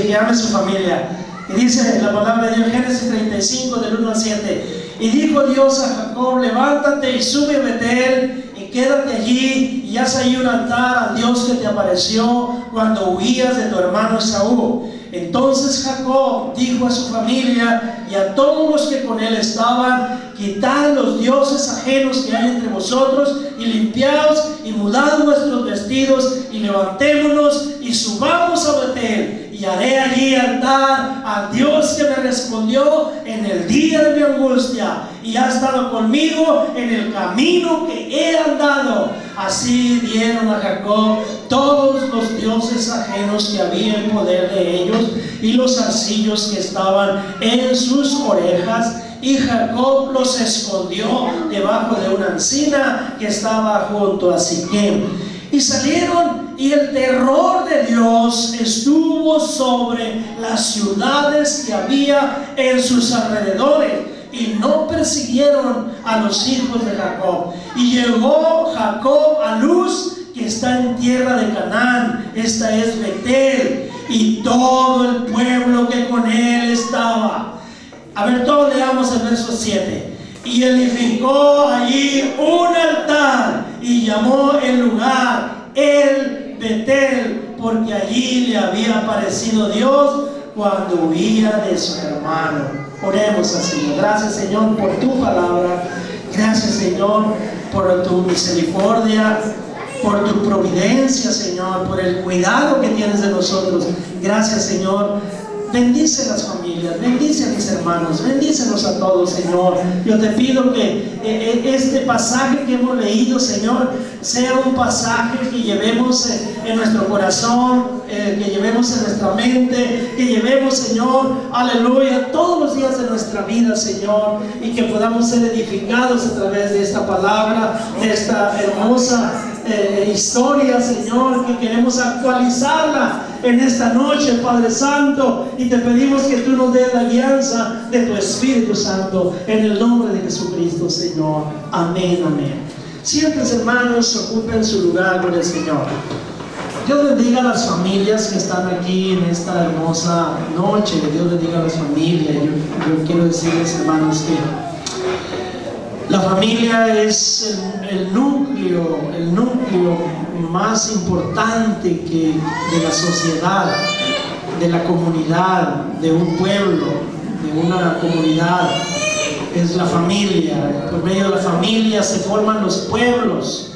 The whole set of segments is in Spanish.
y que ame su familia. Y dice la palabra de Dios, Génesis 35, del 1 al 7. Y dijo Dios a Jacob: levántate y sube a Betel y quédate allí y haz ahí un altar al Dios que te apareció cuando huías de tu hermano Esaú. Entonces Jacob dijo a su familia y a todos los que con él estaban: quitad los dioses ajenos que hay entre vosotros y limpiaos y mudad vuestros vestidos y levantémonos y subamos a Betel. Y haré allí altar al Dios que me respondió en el día de mi angustia y ha estado conmigo en el camino que he andado. Así dieron a Jacob todos los dioses ajenos que había en poder de ellos y los zarcillos que estaban en sus orejas. Y Jacob los escondió debajo de una encina que estaba junto a Siquem. Y salieron, y el terror de Dios estuvo sobre las ciudades que había en sus alrededores, y no persiguieron a los hijos de Jacob. Y llegó Jacob a Luz, que está en tierra de Canaán, esta es Betel, y todo el pueblo que con él estaba. A ver, todos leamos el verso 7. Y edificó allí un altar y llamó el lugar El Betel, porque allí le había aparecido Dios cuando huía de su hermano. Oremos al Señor. Gracias, Señor, por tu palabra. Gracias, Señor, por tu misericordia, por tu providencia, Señor, por el cuidado que tienes de nosotros. Gracias, Señor. Bendice las familias, bendice a mis hermanos, bendícenos a todos, Señor. Yo te pido que este pasaje que hemos leído, Señor, sea un pasaje que llevemos en nuestro corazón, que llevemos en nuestra mente, que llevemos, Señor, aleluya, todos los días de nuestra vida, Señor, y que podamos ser edificados a través de esta palabra, de esta hermosa historia, Señor, que queremos actualizarla en esta noche, Padre Santo, y te pedimos que tú nos des la guianza de tu Espíritu Santo, en el nombre de Jesucristo, Señor. Amén, amén. Siempre, hermanos, ocupen su lugar con el Señor. Dios bendiga a las familias que están aquí en esta hermosa noche. Dios bendiga a las familias. Yo quiero decirles, hermanos, que la familia es el núcleo más importante de la sociedad, de la comunidad, de un pueblo, de una comunidad. Es la familia. Por medio de la familia se forman los pueblos.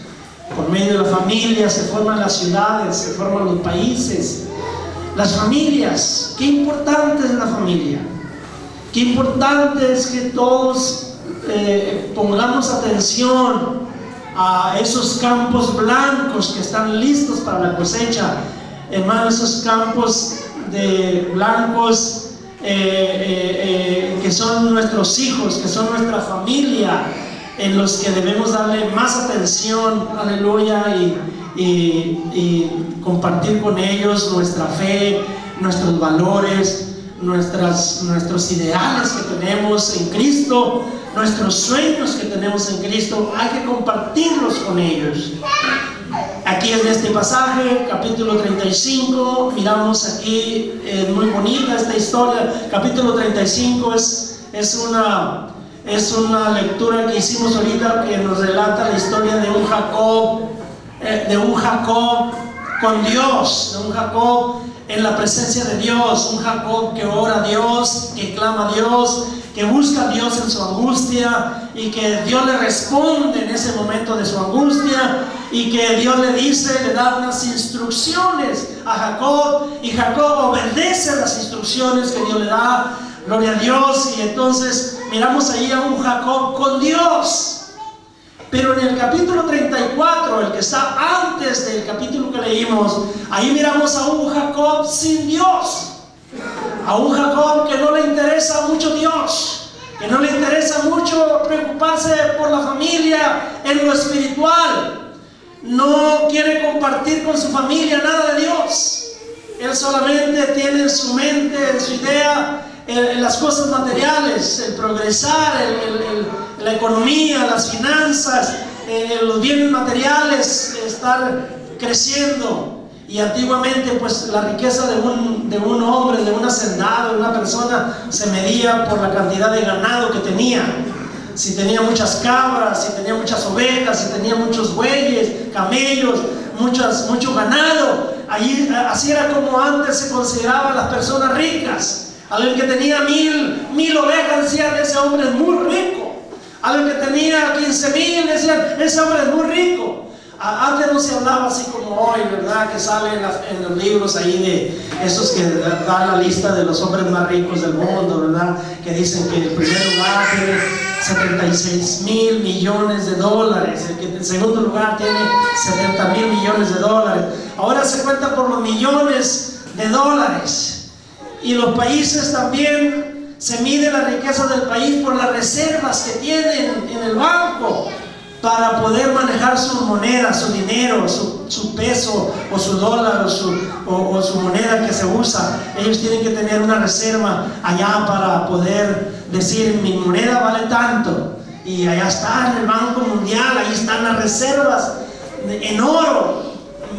Por medio de la familia se forman las ciudades, se forman los países. Las familias, qué importante es la familia. Qué importante es que todos pongamos atención a esos campos blancos que están listos para la cosecha. Hermano, esos campos de blancos que son nuestros hijos, que son nuestra familia, en los que debemos darle más atención, aleluya, y compartir con ellos nuestra fe, nuestros valores, nuestros ideales que tenemos en Cristo, nuestros sueños que tenemos en Cristo. Hay que compartirlos con ellos. Aquí en este pasaje, capítulo 35, miramos aquí, muy bonita esta historia. Capítulo 35 es una lectura que hicimos ahorita, que nos relata la historia de un Jacob con Dios, de un Jacob en la presencia de Dios, un Jacob que ora a Dios, que clama a Dios, que busca a Dios en su angustia, y que Dios le responde en ese momento de su angustia, y que Dios le dice, le da unas instrucciones a Jacob, y Jacob obedece las instrucciones que Dios le da. Gloria a Dios. Y entonces miramos ahí a un Jacob con Dios. Pero en el capítulo 34, el que está antes del capítulo que leímos, ahí miramos a un Jacob sin Dios, a un Jacob que no le interesa mucho Dios, que no le interesa mucho preocuparse por la familia en lo espiritual. No quiere compartir con su familia nada de Dios. Él solamente tiene en su mente, en su idea, las cosas materiales, el progresar, la economía, las finanzas, los bienes materiales, estar creciendo. Y antiguamente pues la riqueza de un hombre, de un hacendado, de una persona, se medía por la cantidad de ganado que tenía. Si tenía muchas cabras, si tenía muchas ovejas, si tenía muchos bueyes, camellos, mucho ganado. Así era como antes se consideraban las personas ricas. Alguien que tenía mil ovejas, decían, ese hombre es muy rico. Alguien que tenía 15,000, decían, ese hombre es muy rico. Antes no se hablaba así como hoy, ¿verdad? Que salen en los libros ahí de esos que dan la lista de los hombres más ricos del mundo, ¿verdad? Que dicen que el primer lugar tiene 76,000 millones de dólares, el que en segundo lugar tiene 70,000 millones de dólares. Ahora se cuenta por los millones de dólares. Y los países también, se mide la riqueza del país por las reservas que tienen en el banco, para poder manejar su moneda, su dinero, su peso o su dólar o su moneda que se usa. Ellos tienen que tener una reserva allá para poder decir, mi moneda vale tanto. Y allá está en el Banco Mundial, ahí están las reservas en oro.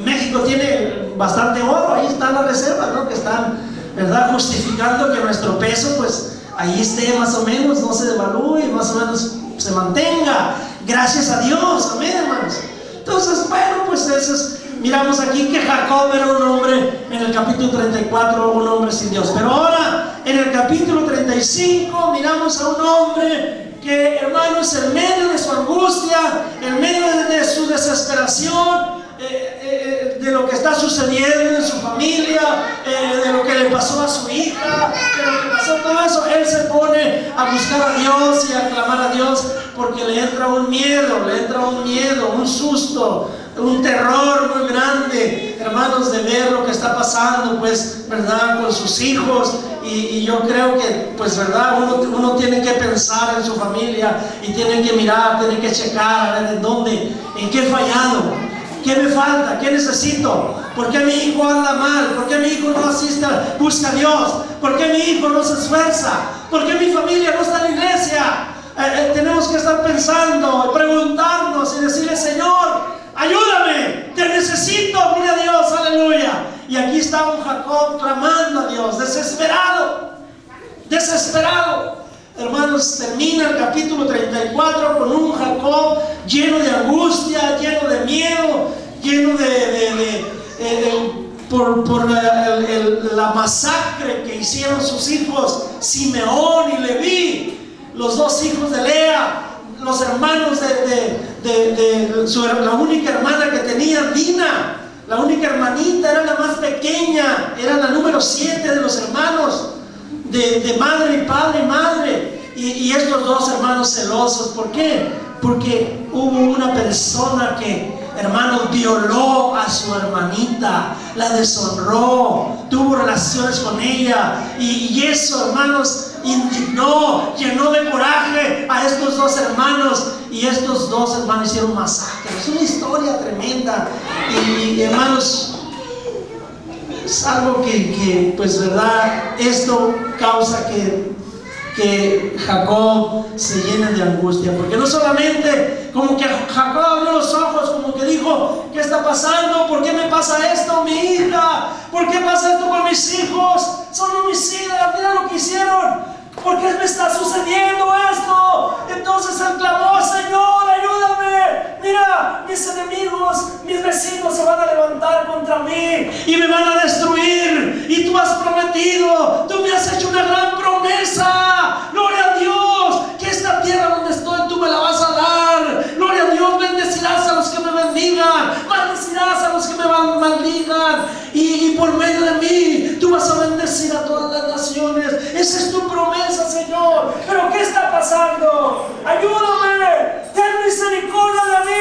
México tiene bastante oro, ahí están las reservas, ¿no? Que están, ¿verdad?, justificando que nuestro peso pues ahí esté más o menos, no se devalúe, más o menos se mantenga. Gracias a Dios, amén, hermanos. Entonces, bueno, pues miramos aquí que Jacob era un hombre, en el capítulo 34, un hombre sin Dios. Pero ahora, en el capítulo 35, miramos a un hombre que, hermanos, en medio de su angustia, en medio de su desesperación, de lo que está sucediendo en su familia, de lo que le pasó a su hija, de lo que pasó todo eso, él se pone a buscar a Dios y a clamar a Dios, porque le entra un miedo, un susto, un terror muy grande, hermanos, de ver lo que está pasando, pues, ¿verdad?, con sus hijos. Y yo creo que, pues, ¿verdad?, uno tiene que pensar en su familia y tiene que mirar, tiene que checar, a ver en qué he fallado. ¿Qué me falta? ¿Qué necesito? ¿Por qué mi hijo anda mal? ¿Por qué mi hijo no asiste, busca a Dios? ¿Por qué mi hijo no se esfuerza? ¿Por qué mi familia no está en la iglesia? Tenemos que estar pensando, preguntarnos y decirle, Señor, ayúdame, te necesito, mira a Dios, aleluya. Y aquí está un Jacob clamando a Dios, desesperado. Hermanos, termina el capítulo 34 con un Jacob lleno de angustia, lleno de miedo, lleno por la masacre que hicieron sus hijos Simeón y Leví, los dos hijos de Lea, los hermanos la única hermana que tenía, Dina, la única hermanita, era la más pequeña, era la número 7 de los hermanos. De madre y padre y madre, y estos dos hermanos celosos. ¿Por qué? Porque hubo una persona que, hermanos, violó a su hermanita, la deshonró, tuvo relaciones con ella, y eso, hermanos, indignó, llenó de coraje a estos dos hermanos, y estos dos hermanos hicieron masacre. Es una historia tremenda, y hermanos, es algo que pues, ¿verdad?, esto causa que Jacob se llene de angustia, porque no solamente como que Jacob abrió los ojos, como que dijo, ¿qué está pasando? ¿Por qué me pasa esto, mi hija? ¿Por qué pasa esto con mis hijos? Son homicidas, mira lo que hicieron. ¿Por qué me está sucediendo esto? Entonces él clamó, Señor, ayúdame. Mira, mis enemigos, mis vecinos se van a levantar contra mí y me van a destruir. Y tú has prometido, tú me has hecho una gran promesa. Gloria a Dios, que esta tierra donde estoy tú me la vas a dar. Gloria a Dios, bendecirás a los que me bendigan, maldecirás a los que me maldigan. Y por medio de mí tú vas a bendecir a todas las naciones. Esa es tu promesa, Señor. Pero ¿qué está pasando? Ayúdame, ten misericordia de mí.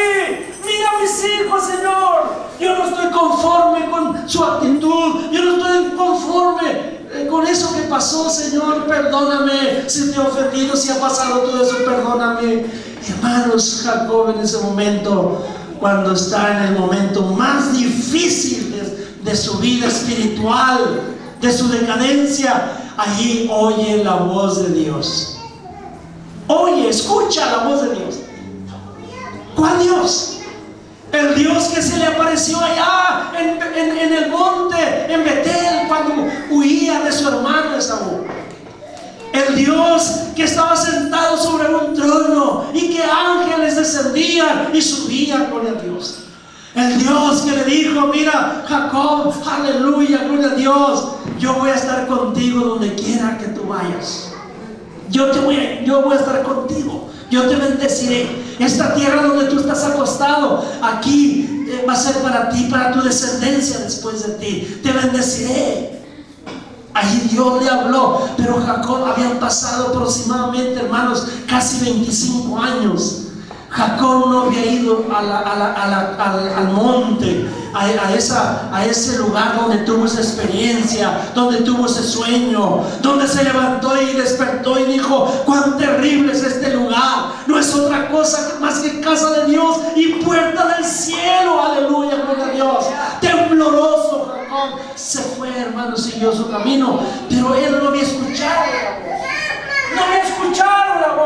Mira a mis hijos, Señor. Yo no estoy conforme con su actitud. Yo no estoy conforme con eso que pasó, Señor. Perdóname si te he ofendido, si ha pasado todo eso, perdóname. Hermanos, Jacob en ese momento, cuando está en el momento más difícil de su vida espiritual, de su decadencia, allí oye la voz de Dios. Oye, escucha la voz de Dios. ¿Cuál Dios? El Dios que se le apareció allá en el monte, en Betel, cuando huía de su hermano Esaú. El Dios que estaba sentado sobre un trono y que ángeles descendían y subían, gloria a Dios. El Dios que le dijo: mira, Jacob, aleluya, gloria a Dios, yo voy a estar contigo donde quiera que tú vayas. Yo voy a estar contigo. Yo te bendeciré. Esta tierra donde tú estás acostado, aquí va a ser para ti, para tu descendencia después de ti. Te bendeciré. Ahí Dios le habló. Pero Jacob, habían pasado aproximadamente, hermanos, casi 25 años. Jacob no había ido al monte, a ese lugar donde tuvo esa experiencia, donde tuvo ese sueño, donde se levantó y despertó y dijo: cuán terrible es este lugar. No es otra cosa más que casa de Dios y puerta del cielo. Aleluya, gloria a Dios. Tembloroso Jacob se fue, hermano, siguió su camino, pero él no había escuchado la voz. No había escuchado la voz.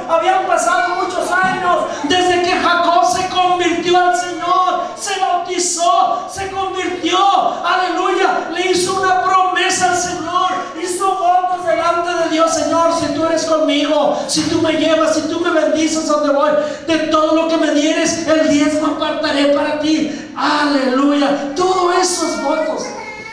Habían pasado muchos años desde que Jacob se convirtió al Señor, se bautizó, se convirtió, aleluya, le hizo una promesa al Señor, hizo votos delante de Dios: Señor, si tú eres conmigo, si tú me llevas, si tú me bendices donde voy, de todo lo que me dieres, el diezmo apartaré para ti. Aleluya. Todos esos votos,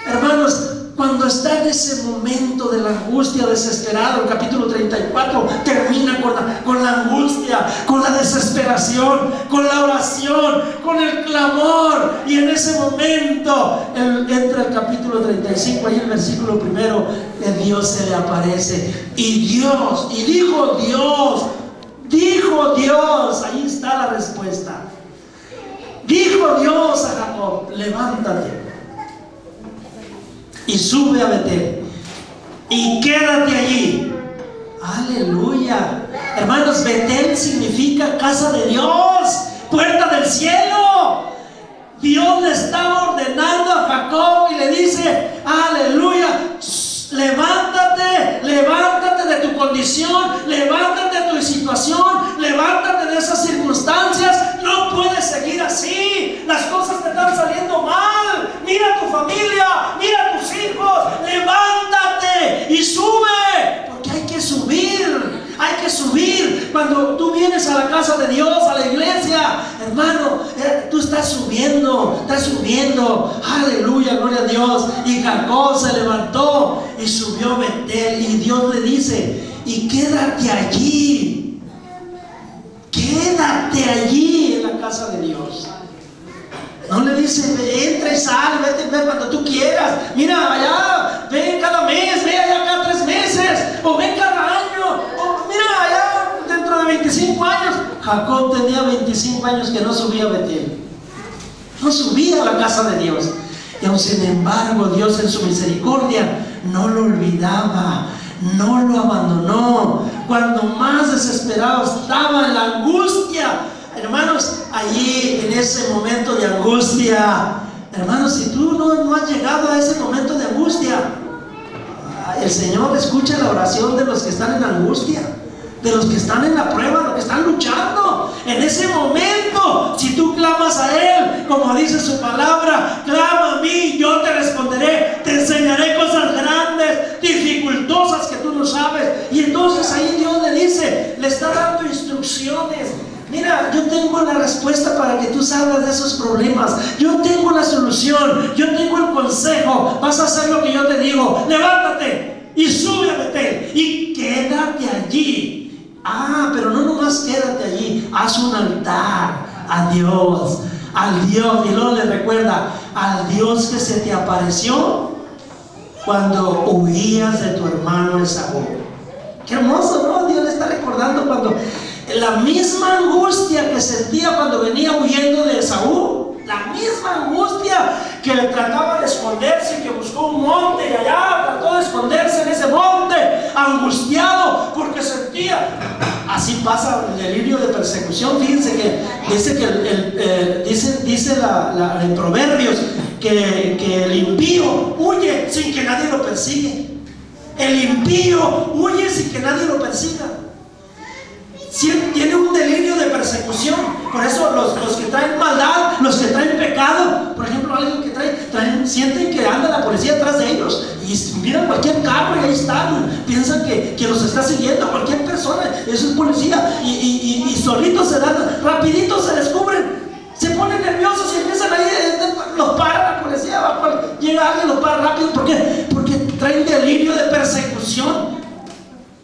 hermanos, cuando está en ese momento de la angustia, desesperado, el capítulo 34 termina con la angustia, con la desesperación, con la oración, con el clamor. Y en ese momento entra el capítulo 35, ahí el versículo primero, Dios se le aparece. Y dijo Dios, ahí está la respuesta. Dijo Dios a Jacob: levántate y sube a Betel y quédate allí. Aleluya. Hermanos, Betel significa casa de Dios, puerta del cielo. Dios le estaba ordenando a Jacob y le dice: aleluya, levántate de tu condición, levántate de tu situación, levántate de esas circunstancias. No puedes seguir así. Las cosas te están saliendo mal. Mira tu familia, mira tus hijos. Levántate y sube, porque hay que subir. Hay que subir. Cuando tú vienes a la casa de Dios, a la iglesia, hermano, tú estás subiendo. Aleluya, gloria a Dios. Y Jacob se levantó y subió a Betel. Y Dios le dice: y quédate allí. Quédate allí en la casa de Dios. No le dice: entra y sal, ve cuando tú quieras. Mira, allá, ven cada mes, ve allá cada 3 meses, o ven cada año, o mira allá dentro de 25 años. Jacob tenía 25 años que no subía a Betel, no subía a la casa de Dios. Y aun sin embargo, Dios en su misericordia no lo olvidaba, no lo abandonó. Cuando más desesperado estaba en la angustia, hermanos, allí en ese momento de angustia, hermanos, si tú no has llegado a ese momento de angustia, el Señor escucha la oración de los que están en angustia, de los que están en la prueba, de los que están luchando. En ese momento, si tú clamas a Él, como dice su palabra: clama a mí, yo te responderé, te enseñaré cosas grandes, dificultosas que tú no sabes. Y entonces ahí Dios le dice, le está dando instrucciones. Mira, yo tengo la respuesta para que tú salgas de esos problemas. Yo tengo la solución, yo tengo el consejo. Vas a hacer lo que yo te digo. Levántate y sube a Betel y quédate allí. Pero no nomás quédate allí, haz un altar a Dios, al Dios. Y luego le recuerda: al Dios que se te apareció cuando huías de tu hermano Esaú. Qué hermoso, ¿no? Dios le está recordando cuando la misma angustia que sentía cuando venía huyendo de Esaú, la misma angustia que le trataba de esconderse, que buscó un monte y allá trató de esconderse en ese monte, angustiado porque sentía. Así pasa el delirio de persecución. Fíjense que dice que dice en Proverbios que el impío huye sin que nadie lo persigue. El impío huye sin que nadie lo persiga. Si tiene un delirio medio de persecución. Por eso los que traen maldad, los que traen pecado, por ejemplo, alguien que sienten que anda la policía atrás de ellos y miran cualquier carro y ahí están, piensan que los está siguiendo cualquier persona, eso es policía, y solitos se dan, rapidito se descubren, se ponen nerviosos y empiezan ahí, los para la policía, llega alguien